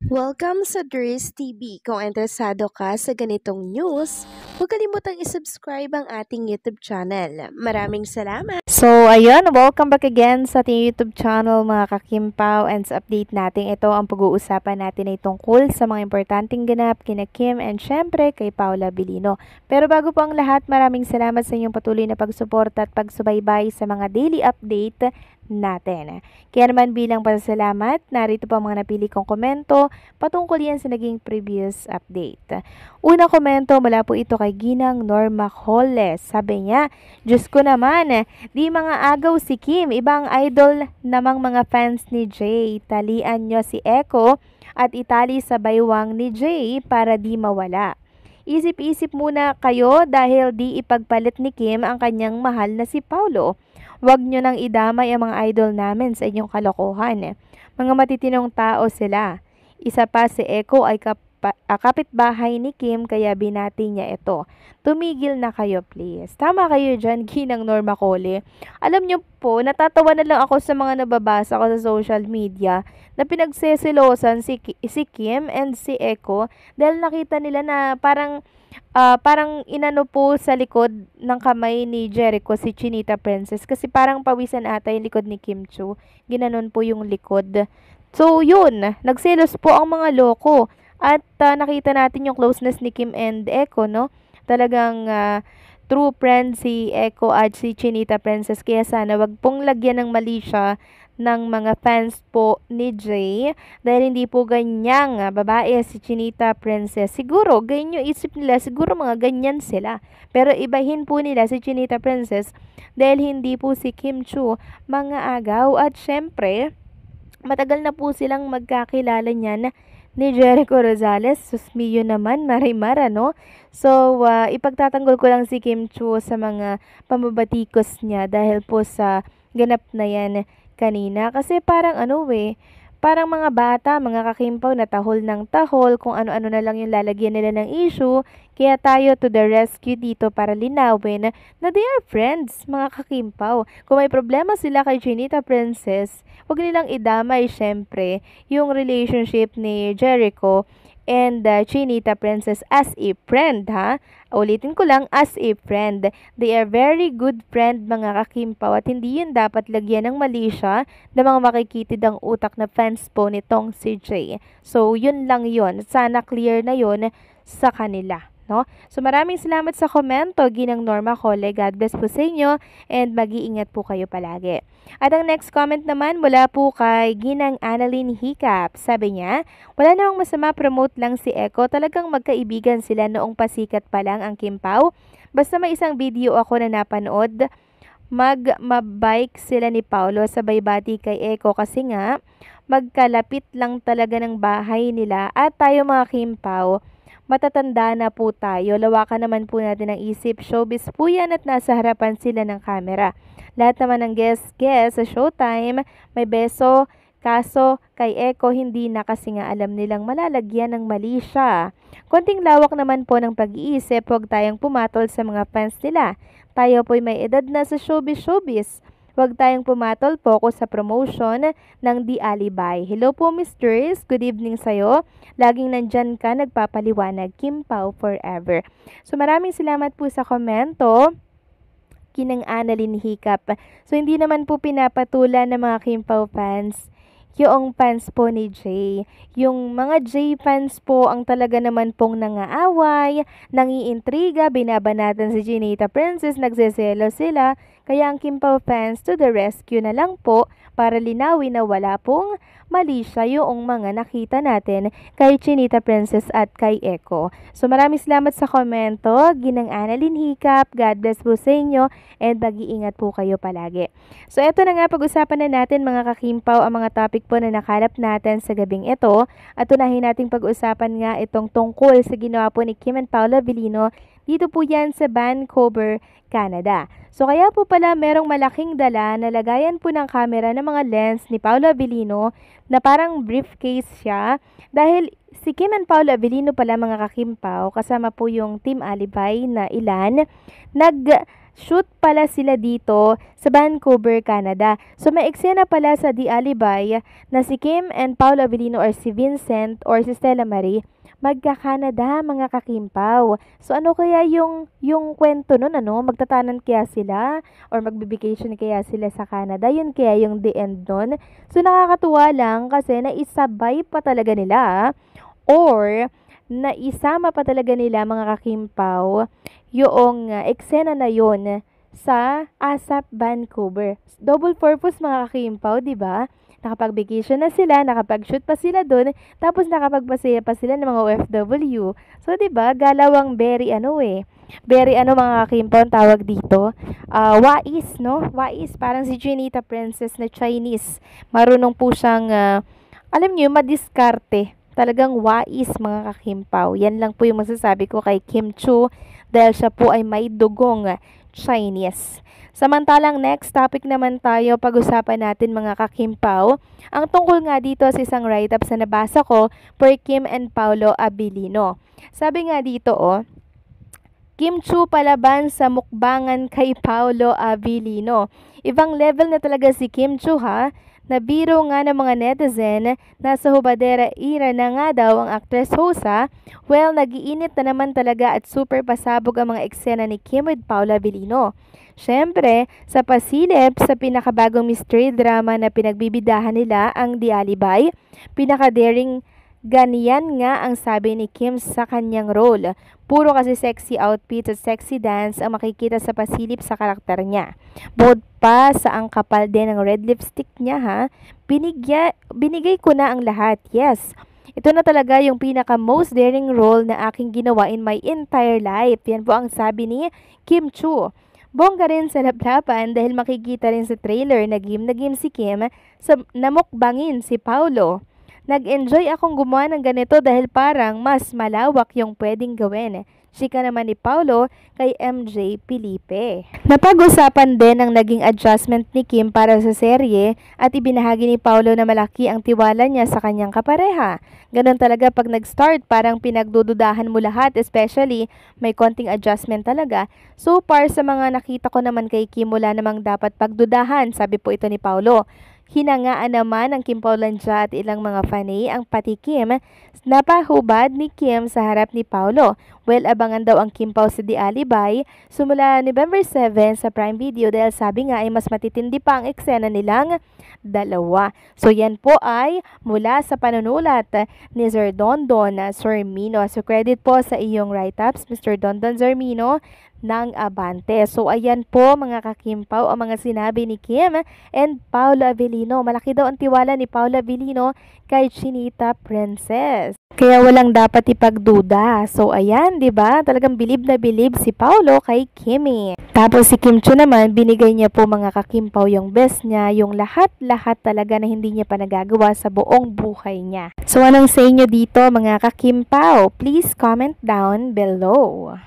Welcome sa Dries TV. Kung interesado ka sa ganitong news, huwag kalimutang isubscribe ang ating YouTube channel. Maraming salamat! So, ayun, welcome back again sa ating YouTube channel mga kakimpaw, and sa update natin ito ang pag-uusapan natin ay tungkol sa mga importanteng ganap kina Kim and syempre kay Paula Abilino. Pero bago po ang lahat, maraming salamat sa inyong patuloy na pagsuporta at pagsubaybay sa mga daily update natin. Kaya naman bilang pasasalamat, narito po ang mga napili kong komento patungkol yan sa naging previous update. Una komento mula po ito kay Ginang Norma Holles. Sabi niya, Diyos ko naman, di mga agaw si Kim, ibang idol namang mga fans ni Jay. Talian nyo si Echo at itali sa baywang ni Jay para di mawala. Isip-isip muna kayo dahil di ipagpalit ni Kim ang kanyang mahal na si Paulo. Huwag nyo nang idamay ang mga idol namin sa inyong kalokohan. Mga matitinong tao sila. Isa pa si Echo ay kapitbahay ni Kim kaya binati niya ito. Tumigil na kayo please. Tama kayo dyan, Ginang Norma Cole. Alam nyo po, natatawa na lang ako sa mga nababasa ko sa social media na pinagseselosan si Kim and si Echo dahil nakita nila na parang inano po sa likod ng kamay ni Jericho si Chinita Princess kasi parang pawisan ata yung likod ni Kim Chu. Ginanon po yung likod. So yun, nagselos po ang mga loko at nakita natin yung closeness ni Kim and Echo, no? Talagang true friend si Echo at si Chinita Princess kaya sana wag pong lagyan ng mali siya ng mga fans po ni Jay dahil hindi po ganyang babae si Chinita Princess. Siguro, ganyan yung isip nila, siguro mga ganyan sila. Pero ibahin po nila si Chinita Princess dahil hindi po si Kim Chu mga agaw at syempre, matagal na po silang magkakilala niyan ni Jericho Rosales. Susmiyo naman, Marimar, ano? So, ipagtatanggol ko lang si Kim Chu sa mga pambabatikos niya dahil po sa ganap na yan kanina. Kasi parang parang mga bata, mga kakimpaw na tahol ng tahol, kung ano-ano na lang yung lalagyan nila ng issue. Kaya tayo to the rescue dito para linawin na they are friends, mga kakimpaw. Kung may problema sila kay Chinita Princess, huwag nilang idamay syempre yung relationship ni Jericho and Chinita Princess as a friend, ha? Ulitin ko lang, as a friend. They are very good friend, mga kakimpaw, at hindi yun dapat lagyan ng mali siya na mga makikitid ang utak na fans po nitong si Jay. So, yun lang yun. Sana clear na yun sa kanila. No? So maraming salamat sa komento, Ginang Norma Cole. God bless po sa inyo and mag-iingat po kayo palagi. At ang next comment naman mula po kay Ginang Annalyn Hiccup. Sabi niya, wala namang masama, promote lang si Echo. Talagang magkaibigan sila noong pasikat pa lang ang Kim Pao. Basta may isang video ako na napanood, mabike sila ni Paulo sabay bati kay Echo kasi nga magkalapit lang talaga ng bahay nila at tayo mga Kim Pao, matatanda na po tayo, lawakan naman po natin ang isip, showbiz po yan at nasa harapan sila ng camera. Lahat naman ng guest sa showtime, may beso, kaso kay Echo hindi na kasi nga alam nilang malalagyan ng mali siya. Konting lawak naman po ng pag-iisip, huwag tayong pumatol sa mga fans nila. Tayo po'y may edad na sa showbiz. Huwag tayong pumatol, focus sa promotion ng The Alibay. Hello po, Mr. Good evening sa'yo. Laging nandyan ka, nagpapaliwanag. Kim Pao forever. So maraming salamat po sa komento, Ginang Annalyn Hiccup. So hindi naman po pinapatulan ng mga Kim Pao fans yung fans po ni Jay. Yung mga Jay fans po ang talaga naman pong nangaaway, nangiintriga, binabanatan si Chinita Princess, nagseselo sila. Kaya ang Kim Pao fans to the rescue na lang po para linawin na wala pong mali siya yung mga nakita natin kay Chinita Princess at kay Echo. So maraming salamat sa komento, Ginang Annalyn Hiccup. God bless po sa inyo and mag-iingat po kayo palagi. So eto na nga, pag-usapan na natin mga kakimpaw ang mga topic po na nakalap natin sa gabing ito. At unahin nating pag-usapan nga itong tungkol sa ginawa po ni Kim and Paula Abilino dito po yan sa Vancouver, Canada. So kaya po pala merong malaking dala na lagayan po ng camera ng mga lens ni Paula Abilino na parang briefcase siya dahil si Kim and Paula Abilino pala mga kakimpaw kasama po yung Team Alibay na ilan Nag-shoot pala sila dito sa Vancouver, Canada. So may eksena pala sa The Alibay na si Kim and Paolo Avellino or si Vincent or si Stella Marie magka-Canada, mga kakimpaw. So ano kaya yung kwento nun, ano? Magtatanan kaya sila or magbe-vacation kaya sila sa Canada? Yun kaya yung the end nun. So nakakatuwa lang kasi naisabay pa talaga nila or naisama pa talaga nila, mga kakimpaw, yung eksena na yon sa ASAP Vancouver. Double purpose, mga kakimpaw, 'di ba? Nakapag-vacation na sila, nakapag-shoot pa sila doon, tapos nakapagpasaya pa sila ng mga OFW. So, 'di ba? Galawang very very mga kakimpaw ang tawag dito. Wais, no? Wais, parang si Chinita Princess na Chinese. Marunong po siyang alam niyo, madiskarte. Talagang wais, mga kakimpaw. Yan lang po yung masasabi ko kay Kim Chiu dahil siya po ay may dugong Chinese. Samantalang next topic naman tayo, pag-usapan natin, mga kakimpaw. Ang tungkol nga dito sa isang write-up sa nabasa ko for Kim and Paolo Avellino. Sabi nga dito, Kim Chiu palaban sa mukbangan kay Paolo Avellino. Ibang level na talaga si Kim Chiu, ha? Nabiro nga ng mga netizen na sa hubadera era na nga daw ang actress Hosa. Well, nagiinit na naman talaga at super pasabog ang mga eksena ni Kim with Paolo Avellino. Syempre, sa pasilip sa pinakabagong mystery drama na pinagbibidahan nila, ang The Alibay, pinaka-daring ganyan nga ang sabi ni Kim sa kanyang role. Puro kasi sexy outfit at sexy dance ang makikita sa pasilip sa karakter niya. Bukod pa sa ang kapal din ng red lipstick niya, ha, binigay ko na ang lahat. Yes, ito na talaga yung pinaka most daring role na aking ginawa in my entire life. Yan po ang sabi ni Kim Chiu. Bongga rin sa laplapan dahil makikita rin sa trailer na game si Kim sa namukbangin si Paolo. Nag-enjoy akong gumawa ng ganito dahil parang mas malawak yung pwedeng gawin. Chika naman ni Paolo kay MJ Felipe. Napag-usapan din ang naging adjustment ni Kim para sa serye at ibinahagi ni Paolo na malaki ang tiwala niya sa kanyang kapareha. Ganon talaga pag nag-start, parang pinagdududahan mo lahat, especially may konting adjustment talaga. So far sa mga nakita ko naman kay Kim, wala namang dapat pagdudahan, sabi po ito ni Paolo. Hinangaan naman ng Kim Paulandia at ilang mga fanay ang patikim na pahubad ni Kim sa harap ni Paolo. Well, abangan daw ang Kim Pao sa The Alibay simula November 7 sa Prime Video dahil sabi nga ay mas matitindi pa ang eksena nilang dalawa. So yan po ay mula sa panunulat ni Sir Dondon Zermino. So credit po sa iyong write-ups, Mr. Dondon Zermino ng Abante. So ayan po, mga kakimpaw, ang mga sinabi ni Kim and Paolo Avellino. Malaki daw ang tiwala ni Paolo Avellino kay Chinita Princess. Kaya walang dapat ipagduda. So ayan, 'di ba? Talagang bilib na bilib si Paolo kay Kimi. Tapos si Kim Chiu naman, binigay niya po, mga kakimpaw, yung best niya, yung lahat talaga na hindi niya pa nagagawa sa buong buhay niya. So anong sa inyo dito, mga kakimpaw? Please comment down below.